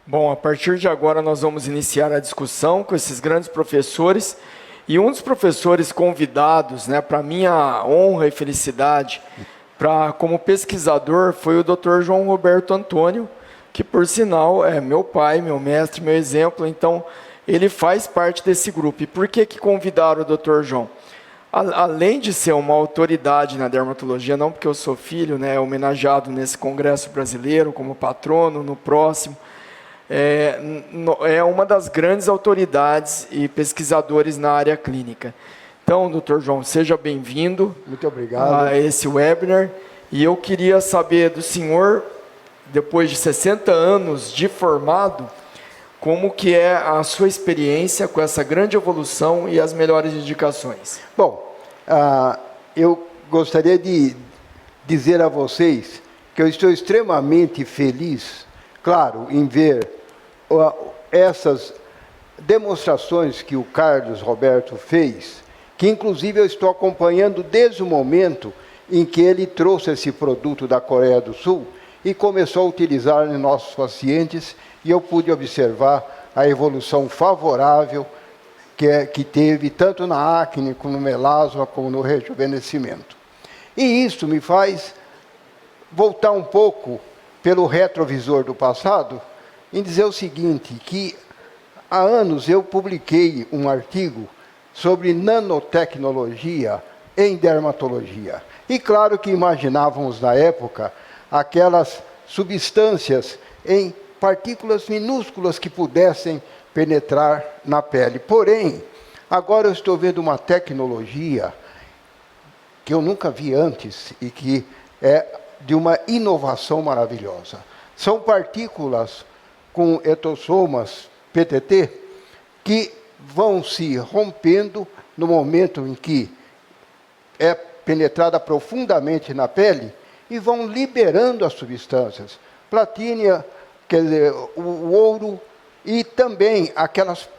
Bom, a partir de agora nós vamos iniciar a discussão com esses grandes professores. E um dos professores convidados, né, para minha honra e felicidade, como pesquisador, foi o Dr. João Roberto Antônio, que, por sinal, é meu pai, meu mestre, meu exemplo. Então, ele faz parte desse grupo. E por que convidaram o Dr. João? Além de ser uma autoridade na dermatologia, não porque eu sou filho, né, homenageado nesse congresso brasileiro como patrono, no próximo, é uma das grandes autoridades e pesquisadores na área clínica. Então, doutor João, seja bem-vindo. Muito obrigado. A esse webinar. E eu queria saber do senhor, depois de 60 anos de formado, como que é a sua experiência com essa grande evolução e as melhores indicações? Bom, eu gostaria de dizer a vocês que eu estou extremamente feliz, claro, em ver essas demonstrações que o Carlos Roberto fez, que inclusive eu estou acompanhando desde o momento em que ele trouxe esse produto da Coreia do Sul e começou a utilizar em nossos pacientes, e eu pude observar a evolução favorável que teve tanto na acne, como no melasma, como no rejuvenescimento. E isso me faz voltar um pouco pelo retrovisor do passado em dizer o seguinte, que há anos eu publiquei um artigo sobre nanotecnologia em dermatologia. E claro que imaginávamos na época aquelas substâncias em partículas minúsculas que pudessem penetrar na pele. Porém, agora eu estou vendo uma tecnologia que eu nunca vi antes e que é de uma inovação maravilhosa. São partículas com etossomas PTT que vão se rompendo no momento em que é penetrada profundamente na pele e vão liberando as substâncias. Platina, quer dizer, o ouro e também aquelas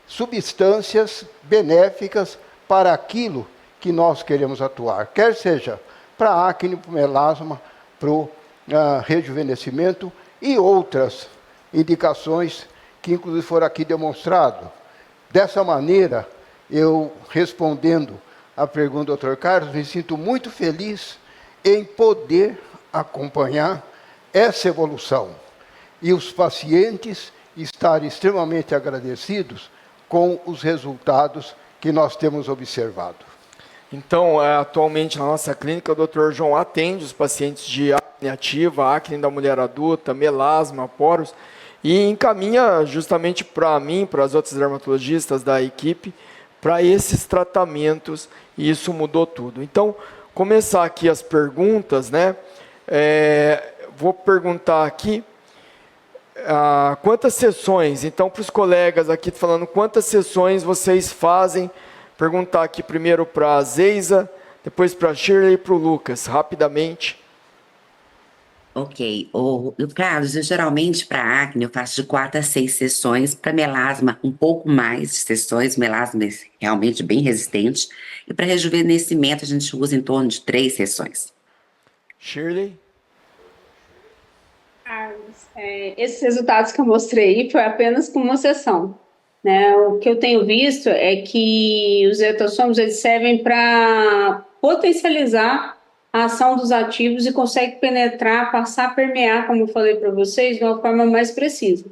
substâncias benéficas para aquilo que nós queremos atuar, quer seja para a acne, para o melasma, para o rejuvenescimento e outras indicações que inclusive foram aqui demonstrado. Dessa maneira, eu respondendo à pergunta do Dr. Carlos, me sinto muito feliz em poder acompanhar essa evolução e os pacientes estarem extremamente agradecidos com os resultados que nós temos observado. Então, atualmente na nossa clínica, o Dr. João atende os pacientes de acne ativa, acne da mulher adulta, melasma, poros, e encaminha justamente para mim, para as outras dermatologistas da equipe, para esses tratamentos, e isso mudou tudo. Então, começar aqui as perguntas, né? Vou perguntar aqui quantas sessões, então para os colegas aqui falando, quantas sessões vocês fazem? Perguntar aqui primeiro para a Zeisa, depois para a Shirley e para o Lucas, rapidamente. Ok. Carlos, eu geralmente para acne eu faço de 4 a 6 sessões, para melasma um pouco mais de sessões, melasma é realmente bem resistente, e para rejuvenescimento a gente usa em torno de 3 sessões. Shirley? Carlos, esses resultados que eu mostrei foi apenas com uma sessão, né? O que eu tenho visto é que os etossomos eles servem para potencializar a ação dos ativos e consegue penetrar, passar a permear, como eu falei para vocês, de uma forma mais precisa.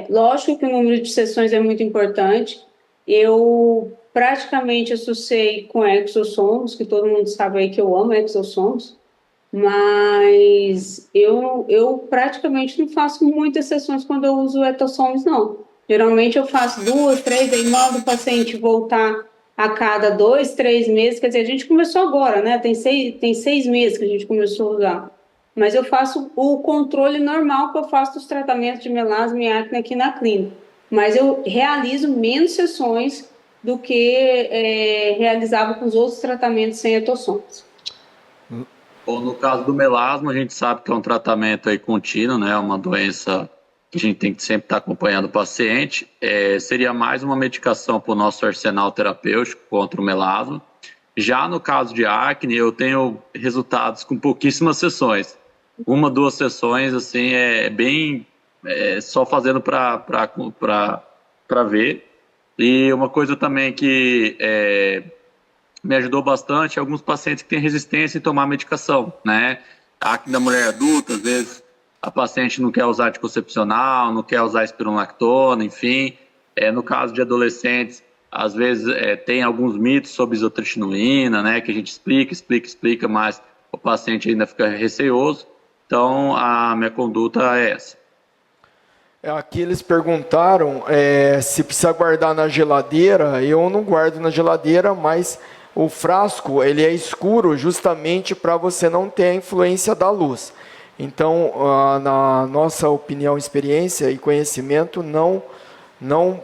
Lógico que o número de sessões é muito importante. Eu praticamente associei com exossomos, que todo mundo sabe aí que eu amo exossomos, mas eu praticamente não faço muitas sessões quando eu uso etossomos, não. Geralmente eu faço 2, 3, aí mando o paciente voltar a cada 2, 3 meses, quer dizer, a gente começou agora, né? Tem 6 meses que a gente começou a usar. Mas eu faço o controle normal que eu faço dos tratamentos de melasma e acne aqui na clínica. Mas eu realizo menos sessões do que realizava com os outros tratamentos sem etossomos. Bom, no caso do melasma, a gente sabe que é um tratamento aí contínuo, né? Uma doença que a gente tem que sempre estar acompanhando o paciente. Seria mais uma medicação para o nosso arsenal terapêutico contra o melasma. Já no caso de acne, eu tenho resultados com pouquíssimas sessões. 1, 2 sessões, assim, é bem só fazendo para ver. E uma coisa também que me ajudou bastante é alguns pacientes que têm resistência em tomar medicação, né? Acne da mulher adulta, às vezes a paciente não quer usar anticoncepcional, não quer usar espironolactona, enfim. No caso de adolescentes, às vezes tem alguns mitos sobre isotretinoína, né? Que a gente explica, mas o paciente ainda fica receoso. Então, a minha conduta é essa. Aqui eles perguntaram se precisa guardar na geladeira. Eu não guardo na geladeira, mas o frasco ele é escuro justamente para você não ter a influência da luz. Então, na nossa opinião, experiência e conhecimento, não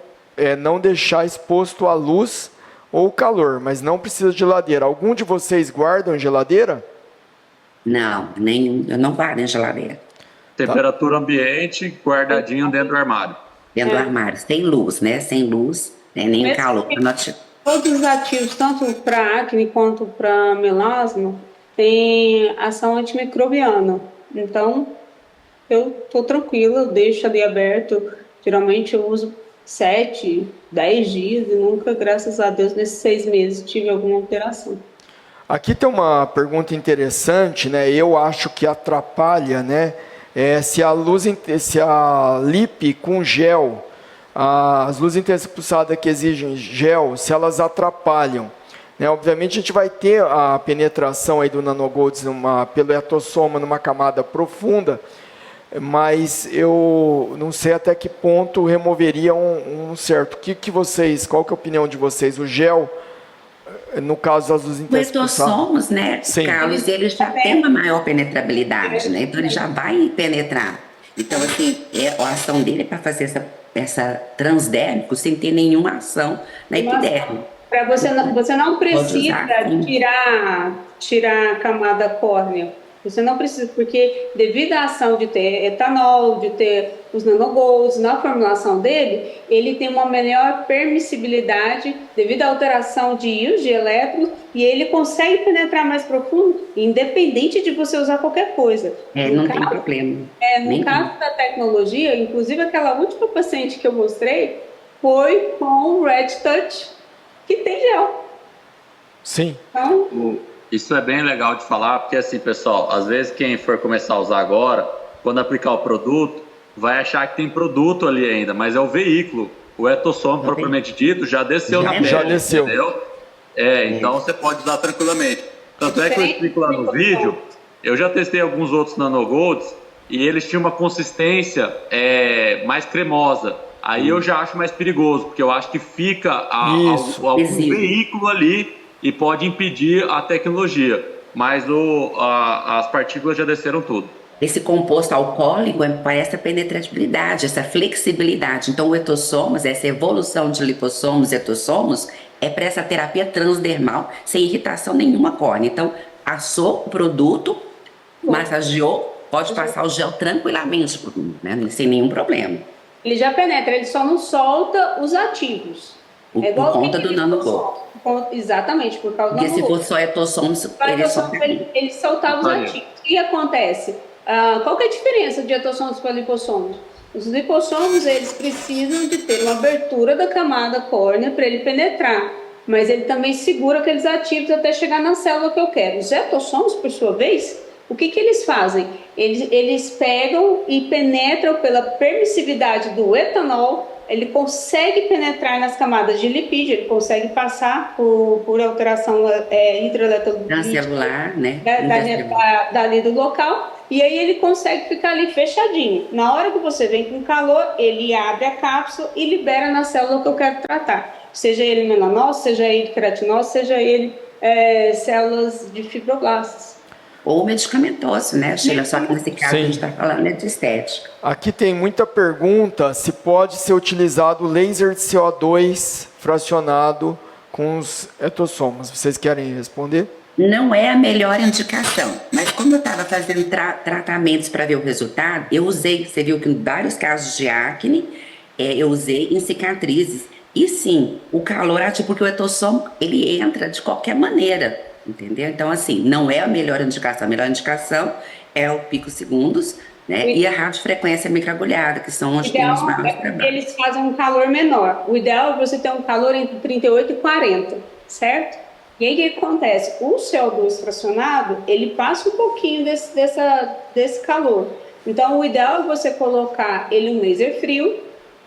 deixar exposto à luz ou calor, mas não precisa de geladeira. Algum de vocês guardam em geladeira? Não, nenhum. Eu não guardo em geladeira. Temperatura ambiente, guardadinho dentro do armário. Dentro do armário, sem luz, né? Sem luz, né? Nem o calor. Todos os ativos, tanto para acne quanto para melasma, têm ação antimicrobiana. Então, eu estou tranquila, eu deixo ali aberto. Geralmente eu uso 7, 10 dias e nunca, graças a Deus, nesses 6 meses tive alguma alteração. Aqui tem uma pergunta interessante, né? Eu acho que atrapalha, né? Se a LIP com gel, as luzes intensas pulsadas que exigem gel, se elas atrapalham, né? Obviamente a gente vai ter a penetração aí do nanogolds pelo etossoma numa camada profunda, mas eu não sei até que ponto removeria um certo. Qual que é a opinião de vocês? O gel, no caso das luzes intensas pulsadas? O etossomos, né, Sim. Carlos, ele já tem uma maior penetrabilidade, né? Então ele já vai penetrar. Então, assim, a ação dele é para fazer essa transdérmico sem ter nenhuma ação na epiderme. Para você não precisa tirar a camada córnea. Você não precisa, porque devido à ação de ter etanol, de ter os nanogolds, na formulação dele, ele tem uma melhor permissibilidade devido à alteração de íons, de elétrons, e ele consegue penetrar mais profundo, independente de você usar qualquer coisa. Não tem problema. No caso da tecnologia, inclusive aquela última paciente que eu mostrei, foi com o Red Touch, que tem gel. Sim. Então, isso é bem legal de falar, porque assim, pessoal, às vezes quem for começar a usar agora, quando aplicar o produto, vai achar que tem produto ali ainda, mas é o veículo. O etossoma, propriamente dito, já desceu na pele, já desceu. Entendeu? Então você pode usar tranquilamente. Tanto é que eu explico lá no vídeo, eu já testei alguns outros nanogolds e eles tinham uma consistência mais cremosa. Aí eu já acho mais perigoso, porque eu acho que fica algum veículo ali e pode impedir a tecnologia, mas as partículas já desceram tudo. Esse composto alcoólico parece a penetrabilidade, essa flexibilidade. Então, o etossomos, essa evolução de lipossomos e etossomos, é para essa terapia transdermal, sem irritação nenhuma córnea. Então, assou o produto, massageou, pode passar o gel tranquilamente, né, sem nenhum problema. Ele já penetra, ele só não solta os ativos. Por conta do nanogold. Exatamente, por causa do Porque nanogold. se for só etossomos, ele soltava os ativos. O que acontece? Qual que é a diferença de etossomos para lipossomos? Os lipossomos, eles precisam de ter uma abertura da camada córnea para ele penetrar, mas ele também segura aqueles ativos até chegar na célula que eu quero. Os etossomos, por sua vez, o que eles fazem? Eles pegam e penetram pela permissividade do etanol. Ele consegue penetrar nas camadas de lipídio, ele consegue passar por alteração transcelular, né? Dali do local, e aí ele consegue ficar ali fechadinho. Na hora que você vem com calor, ele abre a cápsula e libera na célula que eu quero tratar. Seja ele melanose, seja ele queratinose, seja ele células de fibroblastos. Ou medicamentoso, né, Sheila? Só que nesse caso a gente está falando de estética. Aqui tem muita pergunta se pode ser utilizado laser de CO2 fracionado com os etossomos. Vocês querem responder? Não é a melhor indicação, mas como eu estava fazendo tratamentos para ver o resultado, eu usei, você viu que em vários casos de acne, eu usei em cicatrizes. E sim, o calor ativo, porque o etossomo, ele entra de qualquer maneira. Entendeu? Então, assim, não é a melhor indicação. A melhor indicação é o picosegundos né? E a radiofrequência microagulhada, que são O onde tem os ideal maiores é que trabalhos. eles fazem um calor menor. O ideal é você ter um calor entre 38 e 40, certo? E aí o que acontece? O CO2 fracionado, ele passa um pouquinho desse calor. Então, o ideal é você colocar ele em laser frio,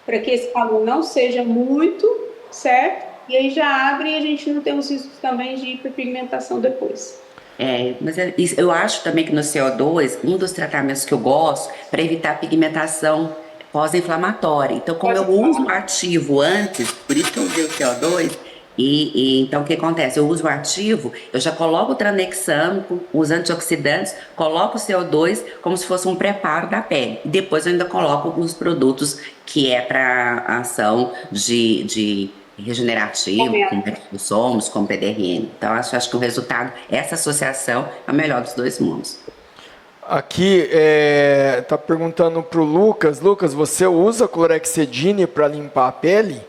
para que esse calor não seja muito, certo? E aí já abre e a gente não tem os riscos também de hiperpigmentação depois. Mas eu acho também que no CO2, um dos tratamentos que eu gosto para evitar pigmentação pós-inflamatória. Então, como eu uso o ativo antes, por isso que eu usei o CO2, então o que acontece? Eu uso o ativo, eu já coloco o tranexano com os antioxidantes, coloco o CO2 como se fosse um preparo da pele. E depois eu ainda coloco os produtos que é para ação de regenerativo, como Somos, como PDRN. Então, acho que o resultado, essa associação é a melhor dos dois mundos. Aqui está perguntando para o Lucas. Lucas, você usa clorexidine para limpar a pele?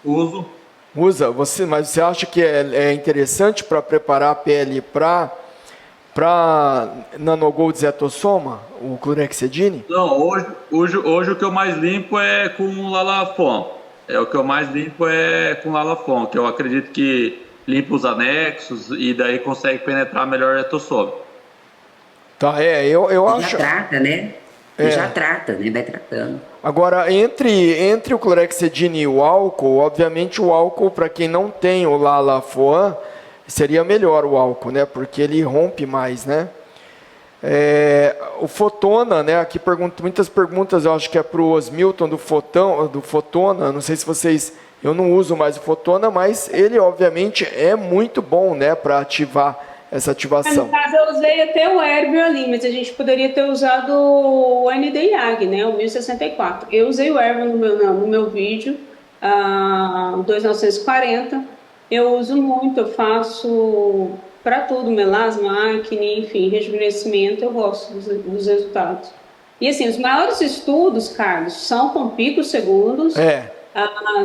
Uso. Usa, mas você acha que é interessante para preparar a pele para Nanogold Zetosoma, o clorexidine? Não, hoje o que eu mais limpo é com o Lalafon. O que eu mais limpo é com o Lalafon, que eu acredito que limpa os anexos e daí consegue penetrar melhor o etossoma. Tá, eu acho. Já trata, né? Já trata, né? Vai tratando. Agora, entre o clorexidine e o álcool, obviamente o álcool, para quem não tem o Lalafoam, seria melhor o álcool, né? Porque ele rompe mais, né? O Fotona, né? Aqui muitas perguntas, eu acho que é para o Osmilton do Fotona. Não sei se vocês... Eu não uso mais o Fotona, mas ele, obviamente, é muito bom, né? Para ativar essa ativação. No caso, eu usei até o Herbio ali, mas a gente poderia ter usado o NDIAG, né? O 1064. Eu usei o Herbio no meu vídeo, 2940. Eu uso muito, eu faço para tudo, melasma, acne, enfim, rejuvenescimento, eu gosto dos resultados. E assim, os maiores estudos, Carlos, são com picos segundos.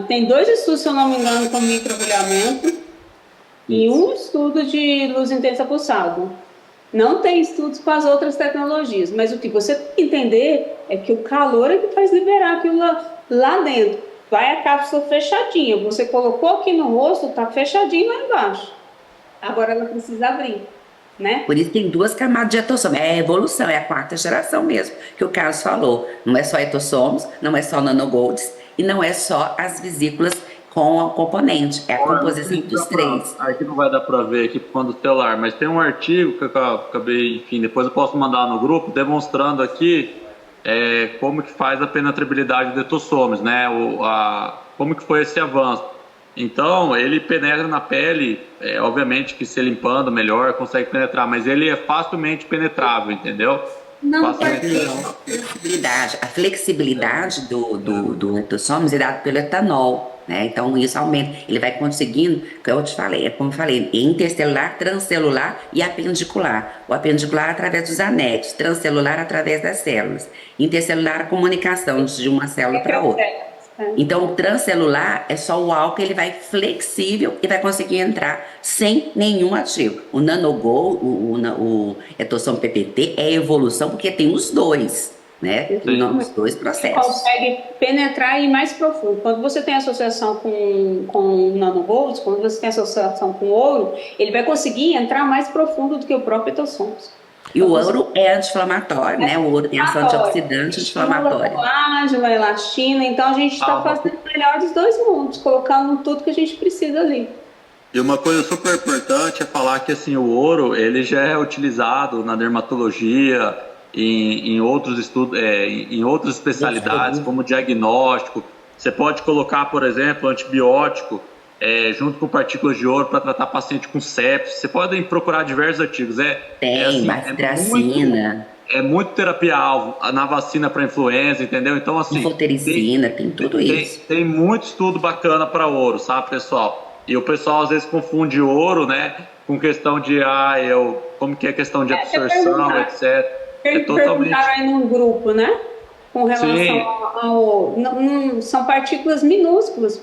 Tem 2 estudos, se eu não me engano, com microagulhamento e um estudo de luz intensa pulsado. Não tem estudos com as outras tecnologias, mas o que você tem que entender é que o calor é que faz liberar aquilo lá dentro. Vai a cápsula fechadinha, você colocou aqui no rosto, está fechadinho lá embaixo. Agora ela precisa abrir, né? Por isso tem 2 camadas de etossoma. É a evolução, é a 4ª geração mesmo, que o Carlos falou. Não é só etossomos, não é só nanogolds e não é só as vesículas com a componente, é a composição dos 3. Aqui não vai dar para ver aqui por conta do celular, mas tem um artigo que eu acabei, enfim, depois eu posso mandar no grupo, demonstrando aqui como que faz a penetrabilidade do etossomos, né? Como que foi esse avanço. Então, ele penetra na pele, obviamente que se limpando melhor, consegue penetrar, mas ele é facilmente penetrável, entendeu? Não, a flexibilidade do etossomos é dado pelo etanol, né? Então isso aumenta, ele vai conseguindo, que eu te falei, como eu falei, intercelular, transcelular e apendicular. O apendicular através dos anexos, transcelular através das células, intercelular a comunicação de uma célula para outra. Então, o transcelular é só o álcool, ele vai flexível e vai conseguir entrar sem nenhum ativo. O nanogol, o etossoma PPT é evolução porque tem os dois, né? Os 2 processos. Consegue penetrar e ir mais profundo. Quando você tem associação com nanogolds, quando você tem associação com ouro, ele vai conseguir entrar mais profundo do que o próprio etossomos. E o ouro é anti-inflamatório, né? O ouro tem ação antioxidante anti-inflamatória. Colágeno, elastina, então a gente está fazendo o melhor dos 2 mundos, colocando tudo que a gente precisa ali. E uma coisa super importante é falar que assim, o ouro ele já é utilizado na dermatologia, em outros estudos, em outras especialidades, como diagnóstico. Você pode colocar, por exemplo, antibiótico junto com partículas de ouro para tratar paciente com sepsis. Você pode procurar diversos artigos. Bactracina. É muito terapia-alvo na vacina para influenza, entendeu? Então, assim... Infotericina, tem tudo isso. Tem muito estudo bacana para ouro, sabe, pessoal? E o pessoal, às vezes, confunde ouro, né, com questão de, como que é questão de absorção, etc. Perguntaram aí num grupo, né? Com relação ao ouro. São partículas minúsculas.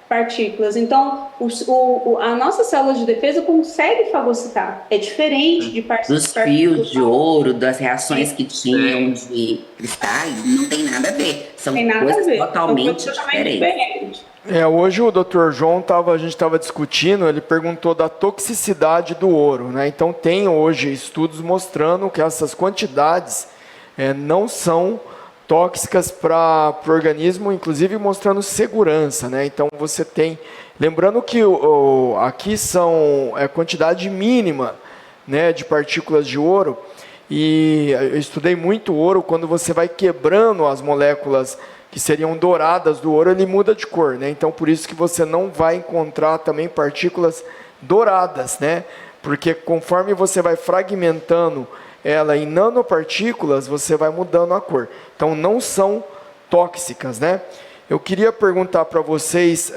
partículas. Então, a nossa célula de defesa consegue fagocitar. É diferente de Dos fios de ouro, das reações que tinham de cristais, não tem nada a ver. São coisas totalmente diferentes. Hoje o Dr. João a gente estava discutindo, ele perguntou da toxicidade do ouro, né? Então tem hoje estudos mostrando que essas quantidades não são tóxicas para o organismo, inclusive mostrando segurança, né? Então você tem, lembrando que aqui são quantidade mínima, né, de partículas de ouro, e eu estudei muito ouro. Quando você vai quebrando as moléculas que seriam douradas do ouro, ele muda de cor, né? Então por isso que você não vai encontrar também partículas douradas, né? Porque conforme você vai fragmentando ela em nanopartículas, você vai mudando a cor. Então não são tóxicas, né? Eu queria perguntar para vocês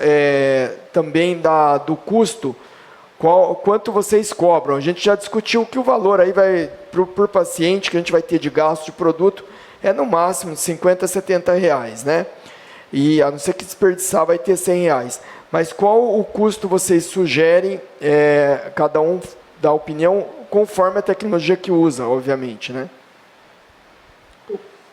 também do custo, quanto vocês cobram. A gente já discutiu que o valor aí vai por paciente que a gente vai ter de gasto de produto no máximo de 50 a 70 reais, né? E a não ser que desperdiçar vai ter 100 reais. Mas qual o custo vocês sugerem, cada um dá opinião, conforme a tecnologia que usa, obviamente, né?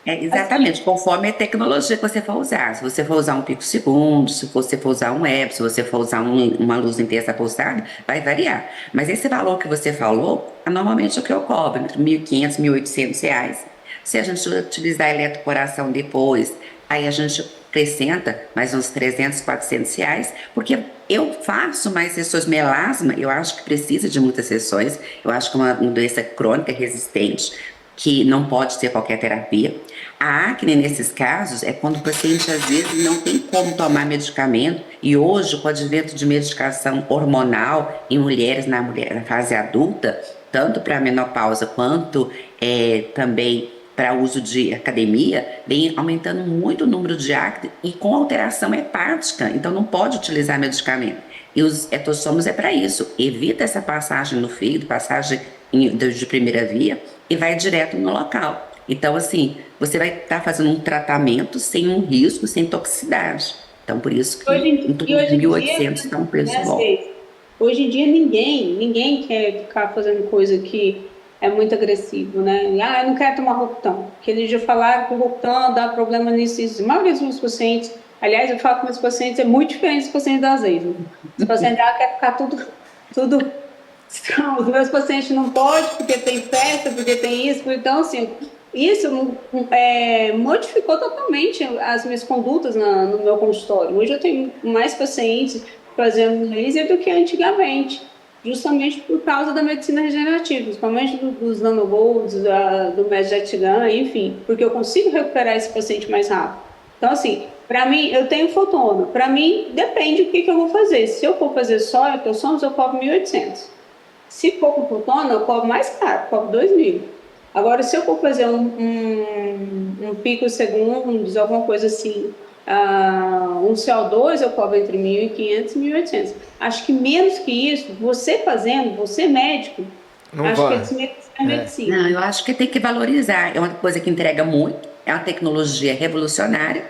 Exatamente, conforme a tecnologia que você for usar. Se você for usar um picosegundo, se você for usar um web, se você for usar uma luz intensa pulsada, vai variar. Mas esse valor que você falou, normalmente é o que eu cobro, entre R$ 1.500 e R$ 1.800. Se a gente utilizar a eletroporação depois, aí a gente acrescenta mais uns 300, 400 reais, porque eu faço mais sessões melasma, eu acho que precisa de muitas sessões, eu acho que é uma doença crônica resistente, que não pode ser qualquer terapia. A acne, nesses casos, é quando o paciente, às vezes, não tem como tomar medicamento, e hoje, com o advento de medicação hormonal em mulheres na fase adulta, tanto para a menopausa quanto também para uso de academia, vem aumentando muito o número de acne e com alteração hepática, então não pode utilizar medicamento. E os etossomos é para isso, evita essa passagem no fígado, passagem de primeira via, e vai direto no local. Então, assim, você vai estar fazendo um tratamento sem um risco, sem toxicidade. Então, por isso que em torno de 1.800 está um preço bom. Hoje em dia, ninguém quer ficar fazendo coisa que é muito agressivo, né? Eu não quero tomar Rocutan. Aquele dia falaram que o Rocutan dá problema nisso. A maioria dos meus pacientes, aliás, eu falo com meus pacientes, é muito diferente dos pacientes da Azeite. Os pacientes querem ficar tudo. Os meus pacientes não podem, porque tem festa, porque tem isso. Então, assim, isso modificou totalmente as minhas condutas no meu consultório. Hoje eu tenho mais pacientes fazendo laser do que antigamente, justamente por causa da medicina regenerativa, principalmente dos nanogolds, do Mesjetgan, enfim, porque eu consigo recuperar esse paciente mais rápido. Então, assim, para mim, eu tenho fotona. Para mim, depende do que eu vou fazer. Se eu for fazer só etossomos, eu cobro 1.800. Se for com fotona, eu cobro mais caro, cobro 2.000. Agora, se eu for fazer um picosegundos, alguma coisa assim, um CO2, eu cobro entre 1.500 e 1.800. Acho que menos que isso, você fazendo, você médico, não acho vai. que é desmerecer a medicina. Não, eu acho que tem que valorizar. É uma coisa que entrega muito, é uma tecnologia revolucionária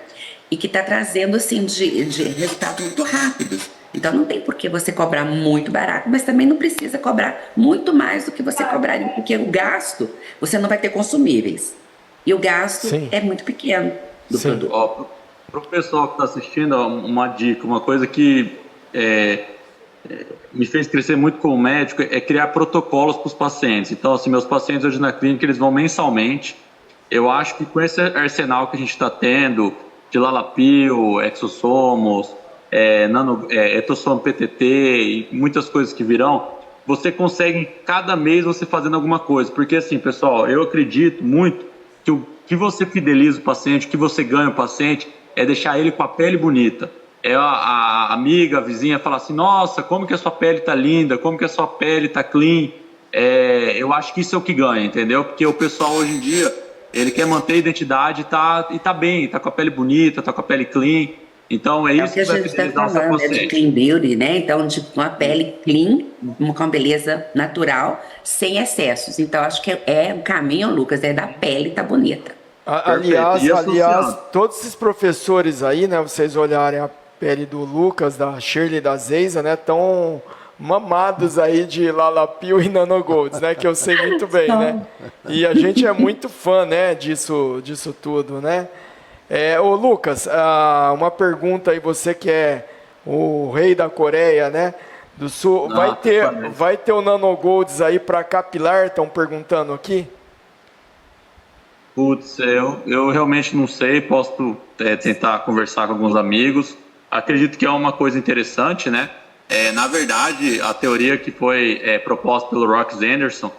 e que está trazendo, assim, de resultados muito rápidos. Então não tem por que você cobrar muito barato, mas também não precisa cobrar muito mais do que você cobraria, porque o gasto, você não vai ter consumíveis. E o gasto é muito pequeno do produto. Para o pessoal que está assistindo, uma dica, uma coisa que me fez crescer muito como médico é criar protocolos para os pacientes. Então, assim, meus pacientes hoje na clínica, eles vão mensalmente. Eu acho que com esse arsenal que a gente está tendo, de Lalapil, exossomos, etossomo PTT e muitas coisas que virão, você consegue cada mês você fazendo alguma coisa, porque assim, pessoal, eu acredito muito que o que você fideliza o paciente, o que você ganha o paciente é deixar ele com a pele bonita. A amiga, a vizinha fala assim, nossa, como que a sua pele tá linda, como que a sua pele tá clean. Eu acho que isso é o que ganha, entendeu? Porque o pessoal hoje em dia, ele quer manter a identidade e tá bem, tá com a pele bonita, tá com a pele clean. Então, isso que vai fidelizar o seu paciente. De clean beauty, né? Então, de uma pele clean, com beleza natural, sem excessos. Então, acho que o caminho, Lucas, da pele tá bonita. Aliás, todos esses professores aí, né? Vocês olharem pele do Lucas, da Shirley, da Zeiza, né? Estão mamados aí de Lalapil e Nanogolds, né? Que eu sei muito bem, né? E a gente é muito fã, né? Disso tudo, né? Ô Lucas, uma pergunta aí, você que é o rei da Coreia, né? Do Sul, vai ter o Nanogolds aí para capilar? Estão perguntando aqui. Putz, eu realmente não sei, posso tentar conversar com alguns amigos. Acredito que é uma coisa interessante, né? Na verdade, a teoria que foi proposta pelo Rox Anderson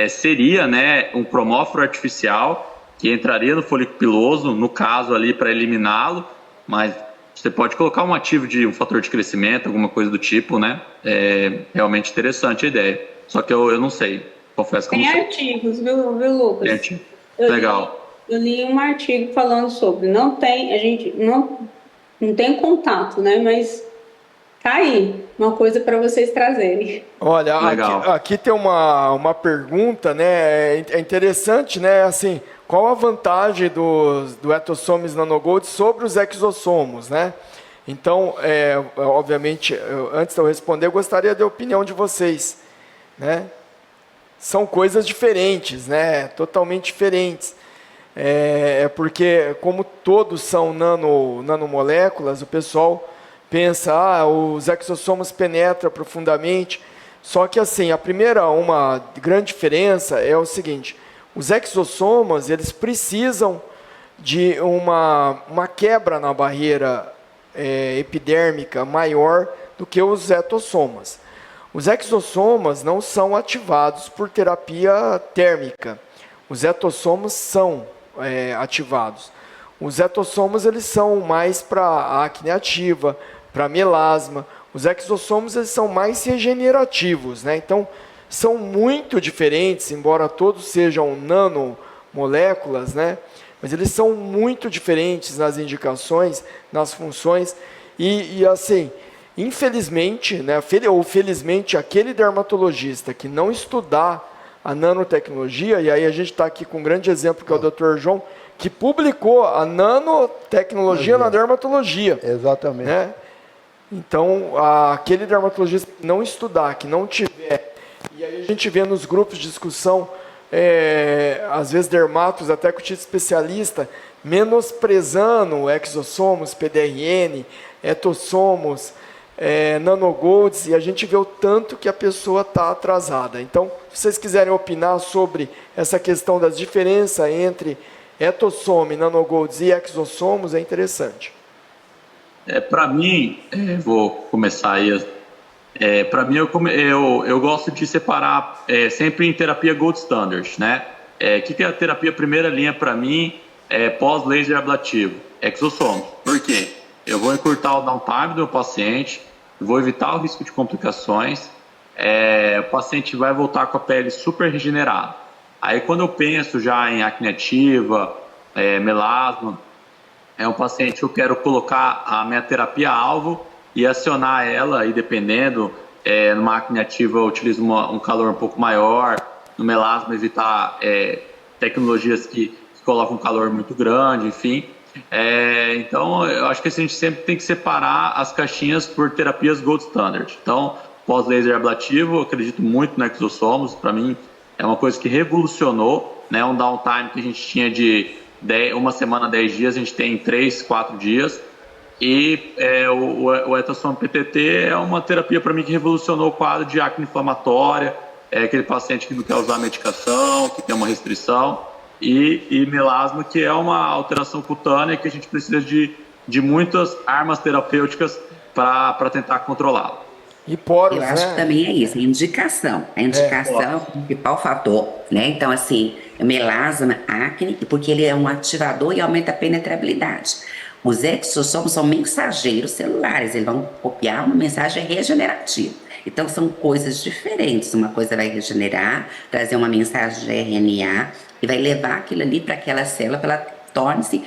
seria, né, um cromóforo artificial que entraria no folículo piloso, no caso ali para eliminá-lo, mas você pode colocar um ativo de um fator de crescimento, alguma coisa do tipo, né? É realmente interessante a ideia. Só que eu não sei, confesso que eu não sei. Tem artigos, viu, Lucas? Tem artigo. Legal. Eu li um artigo falando sobre, a gente não tem contato, né? Mas tá aí, uma coisa para vocês trazerem. Olha, aqui tem uma pergunta, né? É interessante, né? Assim, qual a vantagem do Etosomes Nanogolds sobre os exossomos, né? Então, obviamente, antes de eu responder, eu gostaria da opinião de vocês, né? São coisas diferentes, né? Totalmente diferentes. Porque, como todos são nanomoléculas, o pessoal pensa, os exossomos penetram profundamente. Só que, assim, uma grande diferença é o seguinte: os exossomas, eles precisam de uma quebra na barreira epidérmica maior do que os etossomas. Os exossomas não são ativados por terapia térmica. Os etossomas são ativados. Os etossomas, eles são mais para acne ativa, para melasma. Os exossomos, eles são mais regenerativos, né? Então, são muito diferentes, embora todos sejam nanomoléculas, né? Mas eles são muito diferentes nas indicações, nas funções. E assim, infelizmente, né, ou felizmente, aquele dermatologista que não estudar a nanotecnologia, e aí a gente está aqui com um grande exemplo, que é o Dr. João, que publicou a nanotecnologia na dermatologia. Exatamente. Né? Então, aquele dermatologista que não estudar, que não tiver, e aí a gente vê nos grupos de discussão, às vezes dermatos, até com o título especialista, menosprezando exossomos, PDRN, etossomos, nanogolds, e a gente vê o tanto que a pessoa está atrasada. Então, se vocês quiserem opinar sobre essa questão das diferenças entre etossome, nanogolds e exossomos, é interessante. Para mim, vou começar aí. Para mim, eu gosto de separar sempre em terapia gold standard, né? O que é a terapia primeira linha para mim? Pós-laser ablativo, exossomos. Por quê? Eu vou encurtar o downtime do meu paciente, vou evitar o risco de complicações, o paciente vai voltar com a pele super regenerada. Aí, quando eu penso já em acne ativa, melasma, é um paciente que eu quero colocar a minha terapia-alvo e acionar ela, e dependendo, numa acne ativa eu utilizo um calor um pouco maior, no melasma evitar tecnologias que colocam um calor muito grande, enfim. Então, eu acho que a gente sempre tem que separar as caixinhas por terapias gold standard. Então, pós-laser ablativo, eu acredito muito no exossomos. Para mim, é uma coisa que revolucionou, né? Um downtime que a gente tinha de uma semana, 10 dias, a gente tem em 3, 4 dias. E o Etosom PTT é uma terapia para mim que revolucionou o quadro de acne inflamatória, aquele paciente que não quer usar medicação, que tem uma restrição. E melasma, que é uma alteração cutânea que a gente precisa de muitas armas terapêuticas para tentar controlá-la. E poros, eu acho que também é isso, a indicação. A indicação é o principal fator, né? Então, assim, melasma, acne, porque ele é um ativador e aumenta a penetrabilidade. Os exossomos são mensageiros celulares, eles vão copiar uma mensagem regenerativa. Então, são coisas diferentes. Uma coisa vai regenerar, trazer uma mensagem de RNA e vai levar aquilo ali para aquela célula para ela torne-se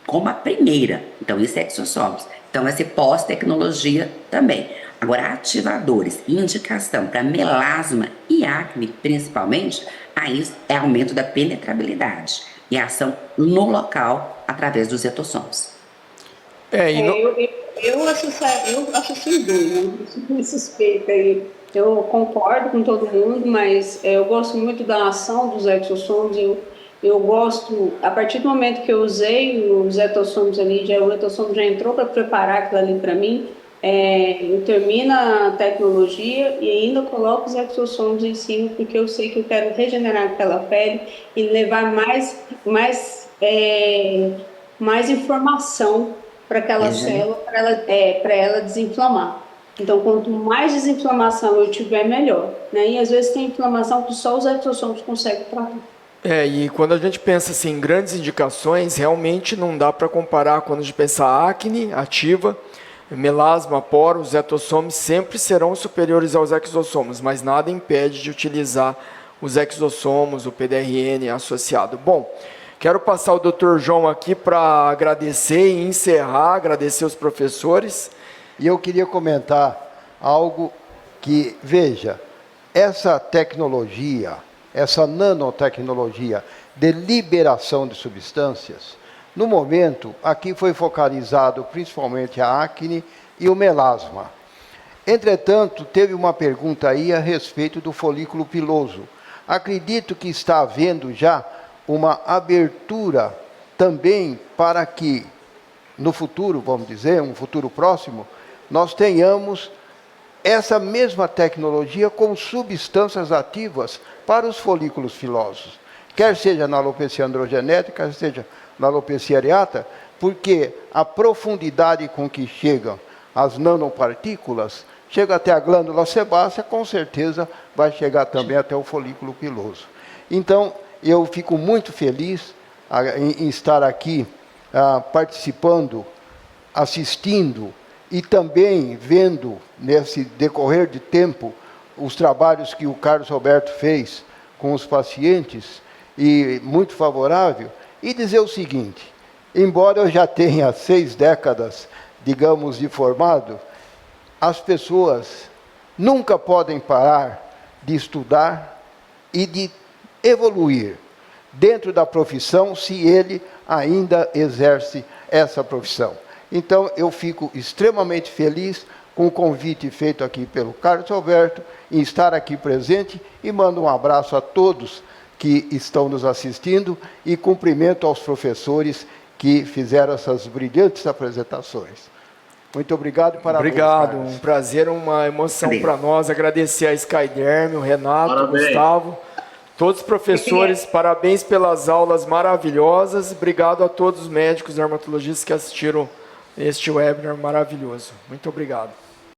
como a primeira. Então, isso é exossomos. Então, vai ser pós-tecnologia também. Agora, ativadores, indicação para melasma e acne, principalmente, aí é aumento da penetrabilidade e ação no local através dos etossomos. Eu associo os dois, né? Eu sou suspeita aí. Eu concordo com todo mundo, mas eu gosto muito da ação dos exossomos. Eu gosto, a partir do momento que eu usei os exossomos ali, o exossomo já entrou para preparar aquilo ali para mim. Eu termino a tecnologia e ainda coloco os exossomos em cima, porque eu sei que eu quero regenerar aquela pele e levar mais informação para aquela célula, para ela desinflamar. Então, quanto mais desinflamação eu tiver, melhor. Né? E às vezes tem inflamação que só os exossomos conseguem tratar. E quando a gente pensa assim, em grandes indicações, realmente não dá para comparar quando a gente pensa acne ativa, melasma, poro, os exossomos sempre serão superiores aos exossomos, mas nada impede de utilizar os exossomos, o PDRN associado. Bom, quero passar o Dr. João aqui para agradecer e encerrar, agradecer os professores. E eu queria comentar algo que, veja, essa tecnologia, essa nanotecnologia de liberação de substâncias, no momento, aqui foi focalizado principalmente a acne e o melasma. Entretanto, teve uma pergunta aí a respeito do folículo piloso. Acredito que está havendo já uma abertura também para que, no futuro, vamos dizer, um futuro próximo, nós tenhamos essa mesma tecnologia com substâncias ativas para os folículos pilosos. Quer seja na alopecia androgenética, quer seja na alopecia areata, porque a profundidade com que chegam as nanopartículas, chega até a glândula sebácea, com certeza vai chegar também até o folículo piloso. Então, eu fico muito feliz em estar aqui participando, assistindo e também vendo, nesse decorrer de tempo, os trabalhos que o Carlos Roberto fez com os pacientes, e muito favorável, e dizer o seguinte: embora eu já tenha 6 décadas, digamos, de formado, as pessoas nunca podem parar de estudar e de evoluir dentro da profissão, se ele ainda exerce essa profissão. Então, eu fico extremamente feliz com o convite feito aqui pelo Carlos Roberto, em estar aqui presente, e mando um abraço a todos que estão nos assistindo e cumprimento aos professores que fizeram essas brilhantes apresentações. Muito obrigado e parabéns. Obrigado, Carlos. um prazer, uma emoção para nós. Agradecer a Skyderm, o Renato, Parabéns. o Gustavo, todos os professores, parabéns pelas aulas maravilhosas. Obrigado a todos os médicos e dermatologistas que assistiram este webinar maravilhoso. Muito obrigado.